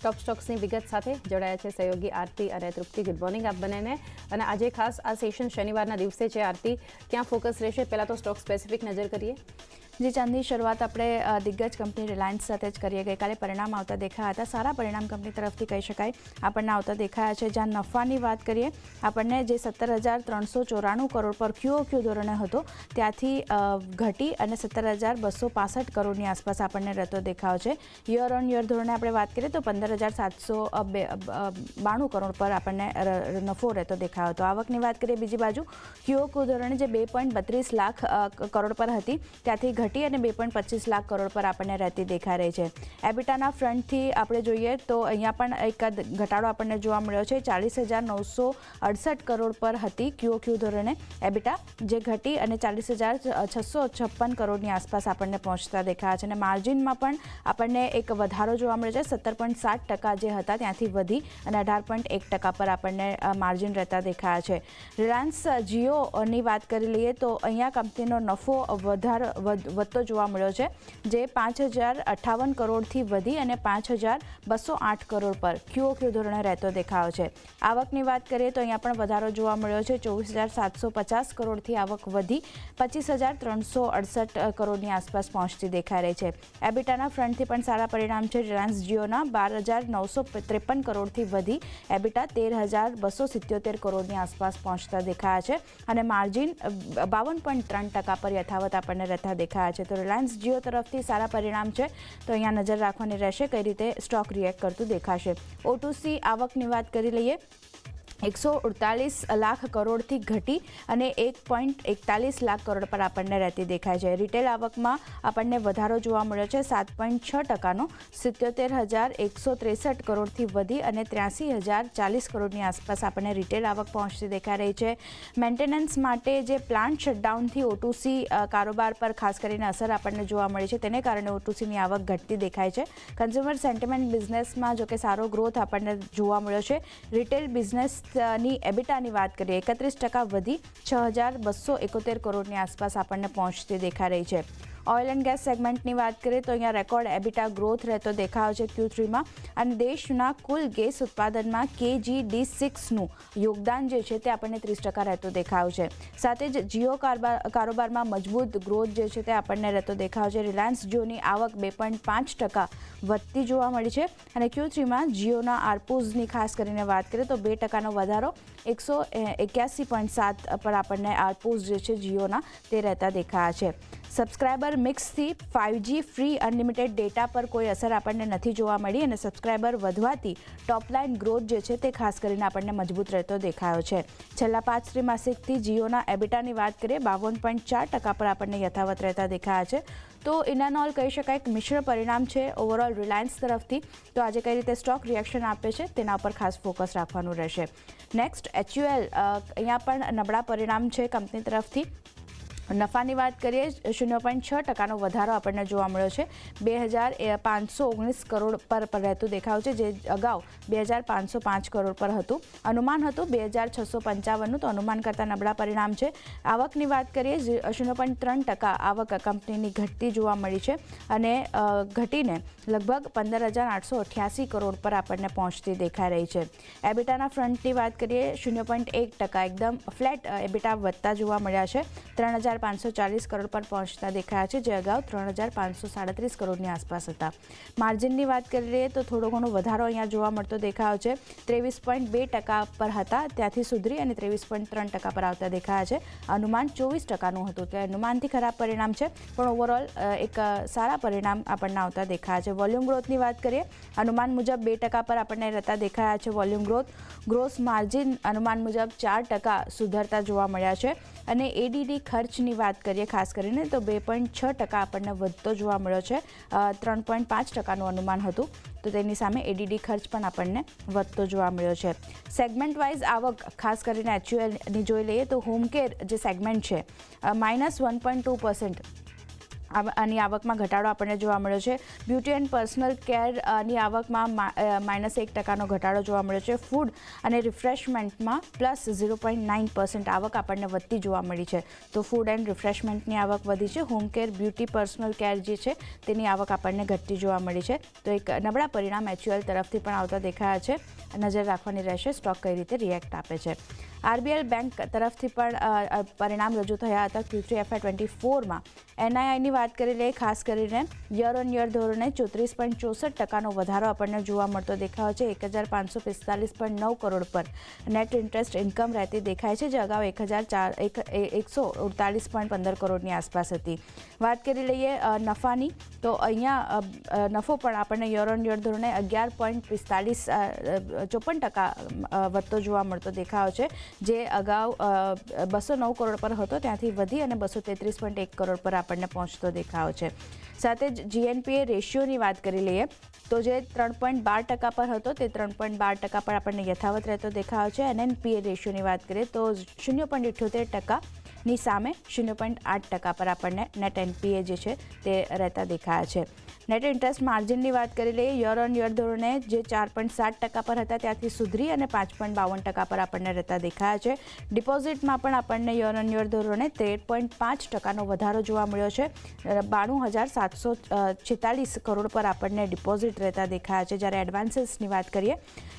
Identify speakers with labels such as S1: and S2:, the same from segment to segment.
S1: ટોપ સ્ટોક્સની વિગત સાથે જોડાયા છે સહયોગી આરતી અને તૃપ્તિ. ગુડ મોર્નિંગ આપ બંનેને. અને આજે ખાસ આ સેશન શનિવારના દિવસે છે. આરતી, ક્યાં ફોકસ રહેશે? પહેલાં તો સ્ટોક સ્પેસિફિક નજર કરીએ.
S2: જે ચાંદની શરૂઆત આપણે દિગ્ગજ કંપની રિલાયન્સ સાથે જ કરીએ. ગઈકાલે પરિણામ આવતા દેખાયા હતા. સારા પરિણામ કંપની તરફથી કહી શકાય આપણને આવતા દેખાયા છે. જ્યાં નફાની વાત કરીએ, આપણને જે 17,394 કરોડ પર ક્યુઓક્યુ ધોરણે હતો ત્યાંથી ઘટી અને 17,265 કરોડની આસપાસ આપણને રહેતો દેખાયો છે. યર ઓન યર ધોરણે આપણે વાત કરીએ તો 15,792 કરોડ પર આપણને નફો રહેતો દેખાયો હતો. આવકની વાત કરીએ બીજી બાજુ ક્યુઓક્યુ ધોરણે જે 2.32 લાખ કરોડ પર હતી ત્યાંથી ઘટી અને 2.25 લાખ કરોડ પર આપણને રહેતી દેખાઈ રહી છે. એબિટાના ફ્રન્ટથી આપણે જોઈએ તો અહીંયા પણ એક ઘટાડો આપણને જોવા મળ્યો છે. 40,968 કરોડ પર હતી ક્યુઓક્યુ ધોરણે એબિટા, જે ઘટી અને 40,656 કરોડની આસપાસ આપણને પહોંચતા દેખાયા છે. અને માર્જિનમાં પણ આપણને એક વધારો જોવા મળ્યો છે. 17.7% જે હતા ત્યાંથી વધી અને 18.1% પર આપણને માર્જિન રહેતા દેખાયા છે. રિલાયન્સ જીઓની વાત કરી લઈએ તો અહીંયા કંપનીનો નફો વધતો જોવા મળ્યો છે, જે 5,058 કરોડથી વધી અને 5,208 કરોડ પર ક્યુઓક્યુ ધોરણે રહેતો દેખાયો છે. આવકની વાત કરીએ તો અહીંયા પણ વધારો જોવા મળ્યો છે. 24,750 કરોડથી આવક વધી 25,368 કરોડની આસપાસ પહોંચતી દેખાઈ રહી છે. એબિટાના ફ્રન્ટથી પણ સારા પરિણામ છે. રિલાયન્સ જીઓના 12,953 કરોડથી વધી એબિટા 13,277 કરોડની આસપાસ પહોંચતા દેખાયા છે અને માર્જિન 52.3% પર યથાવત આપણને રહેતા દેખાયા છે. તો રિલાયન્સ જીઓ તરફથી સારા પરિણામ છે, તો અહીંયા નજર રાખવાની રહેશે કઈ રીતે સ્ટોક રિએક્ટ કરતું દેખાશે. O2C આવકની વાત કરી લઈએ. 148 લાખ કરોડથી ઘટી અને 1.41 લાખ કરોડ પર આપણને રહેતી દેખાય છે. રિટેલ આવકમાં આપણને વધારો જોવા મળ્યો છે 7.6%નો 77,163 કરોડથી વધી અને 83,040 કરોડની આસપાસ આપણને રિટેલ આવક પહોંચતી દેખાઈ રહી છે. મેન્ટેનન્સ માટે જે પ્લાન્ટ શટડાઉનથી O2C કારોબાર પર ખાસ કરીને અસર આપણને જોવા મળી છે, તેને કારણે O2Cની આવક ઘટતી દેખાય છે. કન્ઝ્યુમર સેન્ટિમેન્ટ બિઝનેસમાં જોકે સારો ગ્રોથ આપણને જોવા મળ્યો છે. રિટેલ બિઝનેસ ની એબિટાની વાત કરીએ 31% વધી 6,271 કરોડની આસપાસ આપણને પહોંચતી દેખાઈ રહી છે. ઓઇલ એન્ડ ગેસ સેગમેન્ટની વાત કરીએ તો અહીંયા રેકોર્ડ એબિટા ગ્રોથ રહેતો દેખાયો છે Q3માં અને દેશના કુલ ગેસ ઉત્પાદનમાં KG-D6નું યોગદાન જે છે તે આપણને 30% રહેતો દેખાયો છે. સાથે જ જીઓ કારોબારમાં મજબૂત ગ્રોથ જે છે તે આપણને રહેતો દેખાયો છે. રિલાયન્સ જીઓની આવક 2.5% વધતી જોવા મળી છે અને Q3માં જીઓના આરપુઝની ખાસ કરીને વાત કરીએ તો 2%નો વધારો 181.7 પર આપણને આરપુઝ જે છે જીઓના તે રહેતા દેખાયા છે. સબસ્ક્રાઇબર મિક્સથી 5G ફ્રી અનલિમિટેડ ડેટા પર કોઈ અસર આપણને નથી જોવા મળી અને સબસ્ક્રાઇબર વધવાથી ટોપલાઇન ગ્રોથ જે છે તે ખાસ કરીને આપણને મજબૂત રહેતો દેખાયો છે. છેલ્લા 5 ત્રિમાસિકથી જીઓના એબિટાની વાત કરીએ 52.4% પર આપણને યથાવત રહેતા દેખાયા છે. તો ઇન એન્ડ ઓલ કહી શકાય કે મિશ્ર પરિણામ છે ઓવરઓલ રિલાયન્સ તરફથી. તો આજે કઈ રીતે સ્ટોક રિએક્શન આપે છે તેના પર ખાસ ફોકસ રાખવાનું રહેશે. નેક્સ્ટ HUL, અહીંયા પણ નબળા પરિણામ છે કંપની તરફથી. નફાની વાત કરીએ 0.6%નો વધારો આપણને જોવા મળ્યો છે. 2,519 કરોડ પર રહેતું દેખાયું છે, જે અગાઉ 2,505 કરોડ પર હતું. અનુમાન હતું 2,655નું, તો અનુમાન કરતાં નબળા પરિણામ છે. આવકની વાત કરીએ 0.3% આવક કંપનીની ઘટતી જોવા મળી છે અને ઘટીને લગભગ 15,888 કરોડ પર આપણને પહોંચતી દેખાઈ રહી છે. એબિટાના ફ્રન્ટની વાત કરીએ 0.1%, એકદમ ફ્લેટ એબિટા વધતા જોવા મળ્યા છે. 3,540 કરોડ પર પહોંચતા દેખાયા છે, જે અગાઉ 3,537 કરોડની આસપાસ હતા. માર્જિનની વાત કરીએ તો થોડો ઘણો વધારો અહીંયા જોવા મળતો દેખાયો છે. 23.2% પર હતા, ત્યાંથી સુધરી અને 23.3% પર આવતા દેખાયા છે. અનુમાન 24%નું હતું, એટલે અનુમાનથી ખરાબ પરિણામ છે, પણ ઓવરઓલ એક સારા પરિણામ આપણને આવતા દેખાયા છે. વોલ્યુમ ગ્રોથની વાત કરીએ અનુમાન મુજબ 2% પર આપણને રહેતા દેખાયા છે વોલ્યુમ ગ્રોથ. ગ્રોસ માર્જિન અનુમાન મુજબ 4% સુધરતા જોવા મળ્યા છે અને ADD ખર્ચની વાત કરીએ ખાસ કરીને તો 2.6% આપણને વધતો જોવા મળ્યો છે. 3.5%નું અનુમાન હતું, તો તેની સામે ADD ખર્ચ પણ આપણને વધતો જોવા મળ્યો છે. સેગમેન્ટ વાઇઝ આવક ખાસ કરીને HULની જોઈ લઈએ તો હોમ કેર જે સેગમેન્ટ છે -1.2% આની આવકમાં ઘટાડો આપણને જોવા મળ્યો છે. બ્યુટી એન્ડ પર્સનલ કેરની આવકમાં -1% ઘટાડો જોવા મળ્યો છે. ફૂડ અને રિફ્રેશમેન્ટમાં +0.9% આવક આપણને વધતી જોવા મળી છે. તો ફૂડ એન્ડ રિફ્રેશમેન્ટની આવક વધી છે. Home care, beauty, personal care જે છે તેની આવક આપણને ઘટતી જોવા મળી છે. તો એક નબળા પરિણામ HUL તરફથી પણ આવતા દેખાયા છે. નજર રાખવાની રહેશે સ્ટોક કઈ રીતે રિએક્ટ આપે છે. RBL બેંક તરફથી પણ પરિણામ રજૂ થયા હતા. Q3 FY24માં NIIની વાત કરી લઈએ, ખાસ કરીને યર ઓન યર ધોરણે 34.64% વધારો આપણને જોવા મળતો દેખાયો છે. 1545.9 કરોડ પર નેટ ઇન્ટરેસ્ટ ઇન્કમ રહેતી દેખાય છે, જે અગાઉ 148.15 કરોડની આસપાસ હતી. વાત કરી લઈએ નફાની, તો અહીંયા નફો પણ આપણને યર ઓન યર ધોરણે 11.54% વધતો જોવા મળતો દેખાયો છે, જે અગાઉ 209 કરોડ પર હતો ત્યાંથી વધી અને 233.1 કરોડ પર આપણને પહોંચતો દેખાયો છે. સાથે જ GNPA રેશિયોની વાત કરી લઈએ તો જે 3.12% પર હતો તે 3.12% પર આપણને યથાવત રહેતો દેખાયો છે. NNPA રેશિયોની વાત કરીએ તો 0.78%ની સામે 0.8% પર આપણને નેટ NPA જે છે તે રહેતા દેખાયા છે. નેટ ઇન્ટરેસ્ટ માર્જિનની વાત કરી લઈએ, યર ઓન યર ધોરણે જે 4.7% પર હતા ત્યાંથી સુધરી અને 5.52% પર આપણને રહેતા દેખાયા છે. ડિપોઝિટમાં પણ આપણને યર ઓન યર ધોરણે 13.5%નો વધારો જોવા મળ્યો છે. 92,746 કરોડ પર આપણને ડિપોઝિટ રહેતા દેખાયા છે. જ્યારે એડવાન્સીસની વાત કરીએ,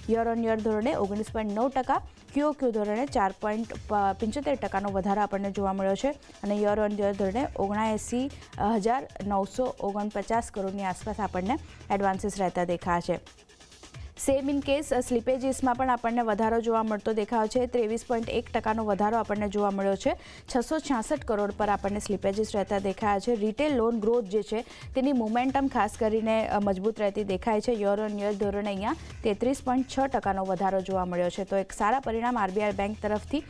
S2: યર ઓન યર ધોરણે 19.9%, QOQ ધોરણે 4.75%નો વધારો આપણને જોવા મળ્યો છે અને યર ઓન યર ધોરણે 79,949 કરોડની આસપાસ આપણને એડવાન્સીસ રહેતા દેખાયા છે. સેમ ઇન કેસ સ્લીપેજીસમાં પણ આપણને વધારો જોવા મળતો દેખાયો છે. 23.1%નો વધારો આપણને જોવા મળ્યો છે. 666 કરોડ પર આપણને સ્લીપેજીસ રહેતા દેખાયા છે. રિટેલ લોન ગ્રોથ જે છે તેની મોમેન્ટમ ખાસ કરીને મજબૂત રહેતી દેખાય છે. યર ઓન યર ધોરણે અહીંયા 33.6%નો વધારો જોવા મળ્યો છે. તો એક સારા પરિણામ RBL બેંક તરફથી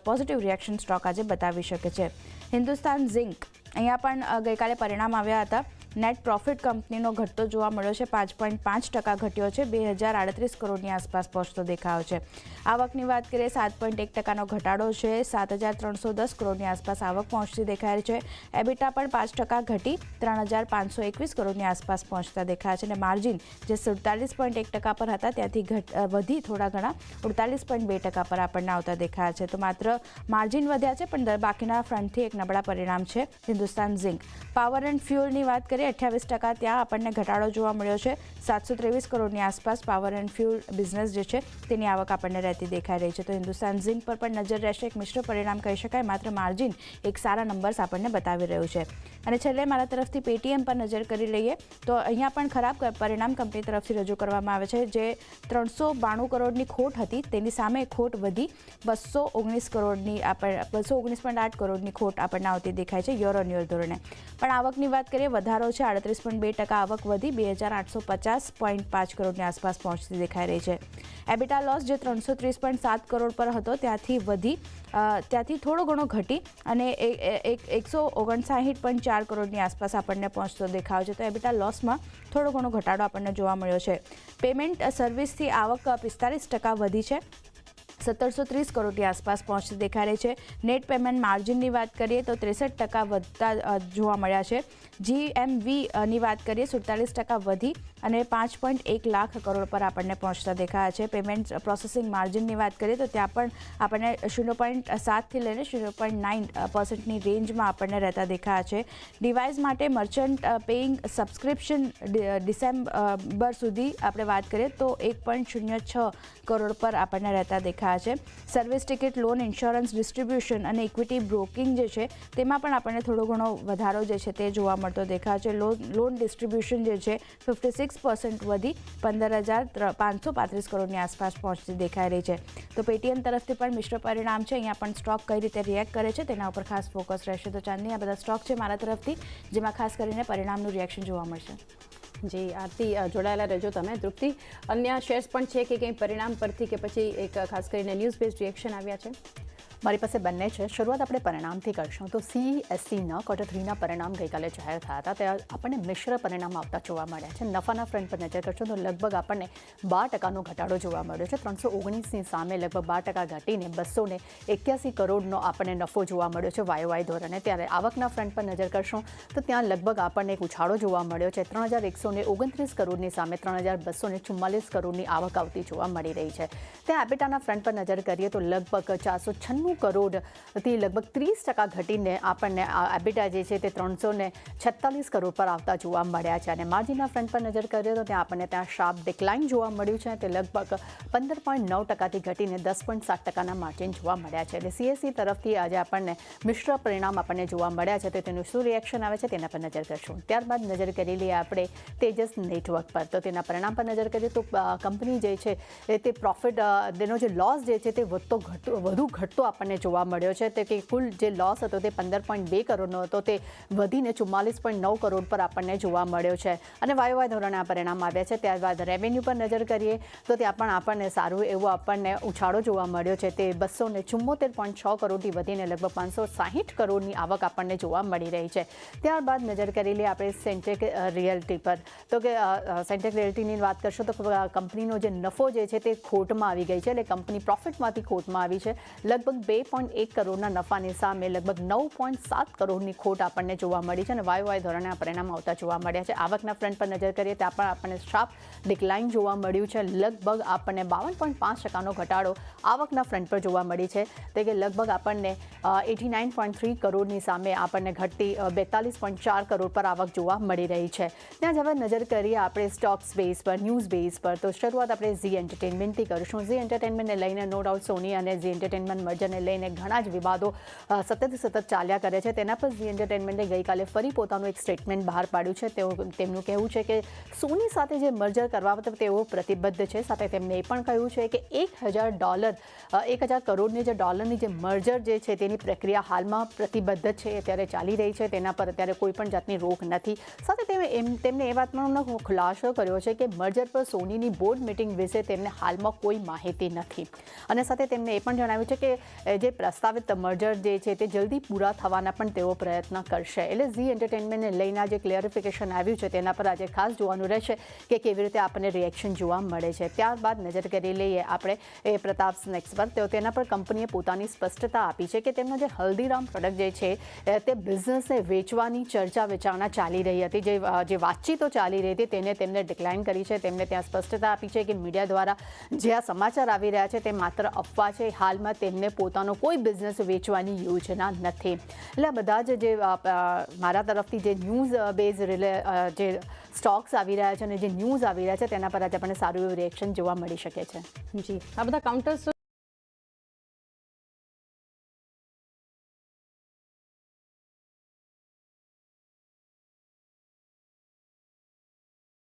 S2: પોઝિટિવ રિએક્શન સ્ટોક આજે બતાવી શકે છે. હિન્દુસ્તાન ઝિંક, અહીંયા પણ ગઈકાલે પરિણામ આવ્યા હતા. નેટ પ્રોફિટ કંપનીનો ઘટતો જોવા મળ્યો છે. 5.5% ઘટ્યો છે. 2038 કરોડની આસપાસ પહોંચતો દેખાયો છે. આવકની વાત કરીએ, 7.1%નો ઘટાડો છે. 7,310 કરોડની આસપાસ આવક પહોંચતી દેખાય છે. એબિટા પણ 5% ઘટી 3,521 કરોડની આસપાસ પહોંચતા દેખાય છે અને માર્જિન જે 47.1% પર હતા ત્યાંથી વધી થોડા ઘણા 48.2% પર આપણને આવતા દેખાયા છે. તો માત્ર માર્જિન વધ્યા છે, પણ બાકીના ફ્રન્ટથી એક નબળા પરિણામ છે હિન્દુસ્તાન ઝિંક. પાવર એન્ડ ફ્યુઅલની વાત કરીએ, 28% ત્યાં આપણને ઘટાડો જોવા મળ્યો છે. 723 કરોડની આસપાસ પાવર એન્ડ ફ્યુઅલ બિઝનેસ જે છે તેની આવક આપણને રહેતી દેખાઈ રહી છે. તો હિન્દુસ્તાન ઝિંક પર પણ નજર રહેશે. એક મિશ્ર પરિણામ કહી શકાય, માત્ર માર્જિન એક સારા નંબર્સ આપણને બતાવી રહ્યું છે. અને છેલ્લે મારા તરફથી પેટીએમ પર નજર કરી લઈએ તો અહીંયા પણ ખરાબ પરિણામ કંપની તરફથી રજૂ કરવામાં આવે છે. જે 392 કરોડની ખોટ હતી તેની સામે ખોટ વધી 219.8 કરોડની ખોટ આપણને આવતી દેખાય છે યર ઓન યર ધોરણે. પણ આવકની વાત કરીએ, વધારો છે. 38.2% આવક વધી 2,850.5 કરોડની આસપાસ પહોંચતી દેખાઈ રહી છે. એબિટા લોસ જે 330.7 કરોડ પર હતો ત્યાંથી થોડો ઘણો ઘટી અને 159.4 કરોડની આસપાસ આપણને પહોંચતો દેખાયો છે. તો એબિટા લોસમાં થોડો ઘણો ઘટાડો આપણને જોવા મળ્યો છે. પેમેન્ટ સર્વિસથી આવક 45% વધી છે. 1730 કરોડની આસપાસ પહોંચતી દેખાઈ રહી છે. નેટ પેમેન્ટ માર્જિનની વાત કરીએ તો 63% વધતા જોવા મળ્યા છે. GMVની વાત કરીએ 47% વધી અને 5.1 લાખ કરોડ પર આપણને પહોંચતા દેખાયા છે. પેમેન્ટ પ્રોસેસિંગ માર્જિનની વાત કરીએ તો ત્યાં પણ આપણને 0.7થી લઈને 0.9%ની રેન્જમાં આપણને રહેતા દેખાયા છે. ડિવાઇસ માટે મર્ચન્ટ પેઇંગ સબસ્ક્રિપ્શન ડિસેમ્બર સુધી આપણે વાત કરીએ તો 1.06 કરોડ પર આપણને રહેતા દેખાયા છે. Service ticket, loan, insurance, distribution અને ઇક્વિટી બ્રોકિંગ જે છે તેમાં પણ આપણને થોડો ઘણો વધારો જે છે તે જોવા મળતો દેખાય છે. લોન ડિસ્ટ્રીબ્યુશન જે છે 56% વધી 15,535 કરોડની આસપાસ પહોંચતી દેખાઈ રહી છે. તો પેટીએમ તરફથી પણ મિશ્ર પરિણામ છે. અહીંયા પણ સ્ટોક કઈ રીતે રિએક્ટ કરે છે તેના ઉપર ખાસ ફોકસ રહેશે. તો ચાંદની આ બધા સ્ટોક છે મારા તરફથી, જેમાં ખાસ કરીને પરિણામનું રિએક્શન જોવા મળશે.
S1: જી આરતી, જોડાયેલા રહેજો તમે. તૃપ્તિ, અન્ય શેર્સ પણ છે કે કંઈ પરિણામ પરથી કે પછી એક ખાસ કરીને ન્યૂઝ બેઝડ રિએક્શન આવ્યા છે?
S3: મારી પાસે બંને છે. શરૂઆત આપણે પરિણામથી કરશું તો CSCના Q3ના પરિણામ ગઈકાલે જાહેર થયા હતા. ત્યાં આપણને મિશ્ર પરિણામ આવતા જોવા મળ્યા છે. નફાના ફ્રન્ટ પર નજર કરશું તો લગભગ આપણને 12% ઘટાડો જોવા મળ્યો છે. 319ની સામે લગભગ 12% ઘટીને 281 કરોડનો આપણને નફો જોવા મળ્યો છે YOY ધોરણે. ત્યારે આવકના ફ્રન્ટ પર નજર કરશું તો ત્યાં લગભગ આપણને એક ઉછાળો જોવા મળ્યો છે. 3129 કરોડની સામે 3244 કરોડની આવક આવતી જોવા મળી રહી છે. ત્યાં એબિટાના ફ્રન્ટ પર નજર કરીએ તો લગભગ 496 કરોડથી લગભગ 30% ઘટીને આપણને એબિટા જે છે તે 346 કરોડ પર આવતા જોવા મળ્યા છે. અને માર્જિનના ફ્રન્ટ પર નજર કરીએ તો ત્યાં આપણને ત્યાં શાર્પ ડિક્લાઇન જોવા મળ્યું છે. તે લગભગ 15.9%થી ઘટીને 10.7%ના માર્જિન જોવા મળ્યા છે. એટલે CSC તરફથી આજે આપણને મિશ્ર પરિણામ આપણને જોવા મળ્યા છે. તો તેનું શું રિએક્શન આવે છે તેના પર નજર કરશું. ત્યારબાદ નજર કરી લઈએ આપણે તેજસ નેટવર્ક પર. તો તેના પરિણામ પર નજર કરીએ તો કંપની જે છે તે પ્રોફિટ તેનો જે લોસ જે છે તે વધુ ઘટતો આપણને જોવા મળ્યો છે. તે કે કુલ જે લોસ હતો તે 15.2 કરોડનો હતો તે વધીને 44.9 કરોડ પર આપણને જોવા મળ્યો છે. અને YOY ધોરણે આ પરિણામ આવ્યા છે. ત્યારબાદ રેવન્યુ પર નજર કરીએ તો ત્યાં પણ આપણને સારું એવું આપણને ઉછાળો જોવા મળ્યો છે. તે 274.6 કરોડથી વધીને લગભગ 560 કરોડની આવક આપણને જોવા મળી રહી છે. ત્યારબાદ નજર કરી લઈએ આપણે સેન્ટેક રિયલ્ટી પર. તો કે સેન્ટેક રિયલ્ટીની વાત કરશો તો કંપનીનો જે નફો જે છે તે ખોટમાં આવી ગઈ છે. એટલે કંપની પ્રોફિટમાંથી ખોટમાં આવી છે. લગભગ 2.1 કરોડના નફાની સામે લગભગ 9.7 કરોડની ખોટ આપણને જોવા મળી છે. અને YOY ધોરણે આ પરિણામ આવતા જોવા મળ્યા છે. આવકના ફ્રન્ટ પર નજર કરીએ ત્યાં પણ આપણને શાર્પ ડિક્લાઇન જોવા મળ્યું છે. લગભગ આપણને 52.5%નો ઘટાડો આવકના ફ્રન્ટ પર જોવા મળી છે. તે કે લગભગ આપણને 89.3 કરોડની સામે આપણને ઘટતી 42.4 કરોડ પર આવક જોવા મળી રહી છે. ત્યાં જ હવે નજર કરીએ આપણે સ્ટોક્સ બેઝ પર, ન્યૂઝ બેઝ પર. તો શરૂઆત આપણે ઝી એન્ટરટેનમેન્ટથી કરીશું. ઝી એન્ટરટેનમેન્ટને લઈને નો ડાઉટ સોની અને ઝી એન્ટરટેનમેન્ટ મર્જરને લઈને ઘણા જ વિવાદો સતત ચાલ્યા કરે છે. તેના પર ઝી એન્ટરટેનમેન્ટે ગઈકાલે ફરી પોતાનું એક સ્ટેટમેન્ટ બહાર પાડ્યું છે. તેમનું કહેવું છે કે સોની સાથે જે મર્જર કરવા તેઓ પ્રતિબદ્ધ છે. સાથે તેમણે એ પણ કહ્યું છે કે $1,000 કરોડની જે ડોલરની જે મર્જર જે છે તેની પ્રક્રિયા હાલમાં પ્રતિબદ્ધ છે, અત્યારે ચાલી રહી છે. તેના પર અત્યારે કોઈ પણ જાતની રોક નથી. સાથે તેમણે એ વાતનો ખુલાસો કર્યો છે કે મર્જર પર સોનીની બોર્ડ મિટિંગ વિશે તેમને હાલમાં કોઈ માહિતી નથી. અને સાથે તેમણે એ પણ જણાવ્યું છે કે જે પ્રસ્તાવિત મર્જર જે છે તે જલ્દી પૂરા થવાના પણ તેઓ પ્રયત્ન કરશે. એટલે ઝી એન્ટરટેનમેન્ટને લઈને જે ક્લેરિફિકેશન આવ્યું છે તેના પર આજે ખાસ જોવાનું રહેશે કે કેવી રીતે આપણને રિએક્શન જોવા મળે છે. ત્યારબાદ નજર કરી લઈએ આપણે એ પ્રતાપ સ્નેક્સ પર. તો તેના પર કંપનીએ પોતાની સ્પષ્ટતા આપી છે કે તેમનો જે હલ્દીરામ પ્રોડક્ટ જે છે તે બિઝનેસને વેચવાની ચર્ચા વિચારણા ચાલી રહી હતી. જે વાતચીતો ચાલી રહી હતી તેને તેમને ડિક્લાઇન કરી છે. તેમને ત્યાં સ્પષ્ટતા આપી છે કે મીડિયા દ્વારા જે આ સમાચાર આવી રહ્યા છે તે માત્ર અફવા છે. હાલમાં તેમને પોતાનો કોઈ બિઝનેસ વેચવાની યોજના નથી. એટલે બધા જ જે મારા તરફથી જે ન્યૂઝ બેઝ જે સ્ટોક્સ આવી રહ્યા છે અને જે ન્યૂઝ આવી રહ્યા છે તેના પર આજે આપણને સારું એવું રિએક્શન જોવા મળી શકે છે.
S1: જી, આ બધા કાઉન્ટર્સ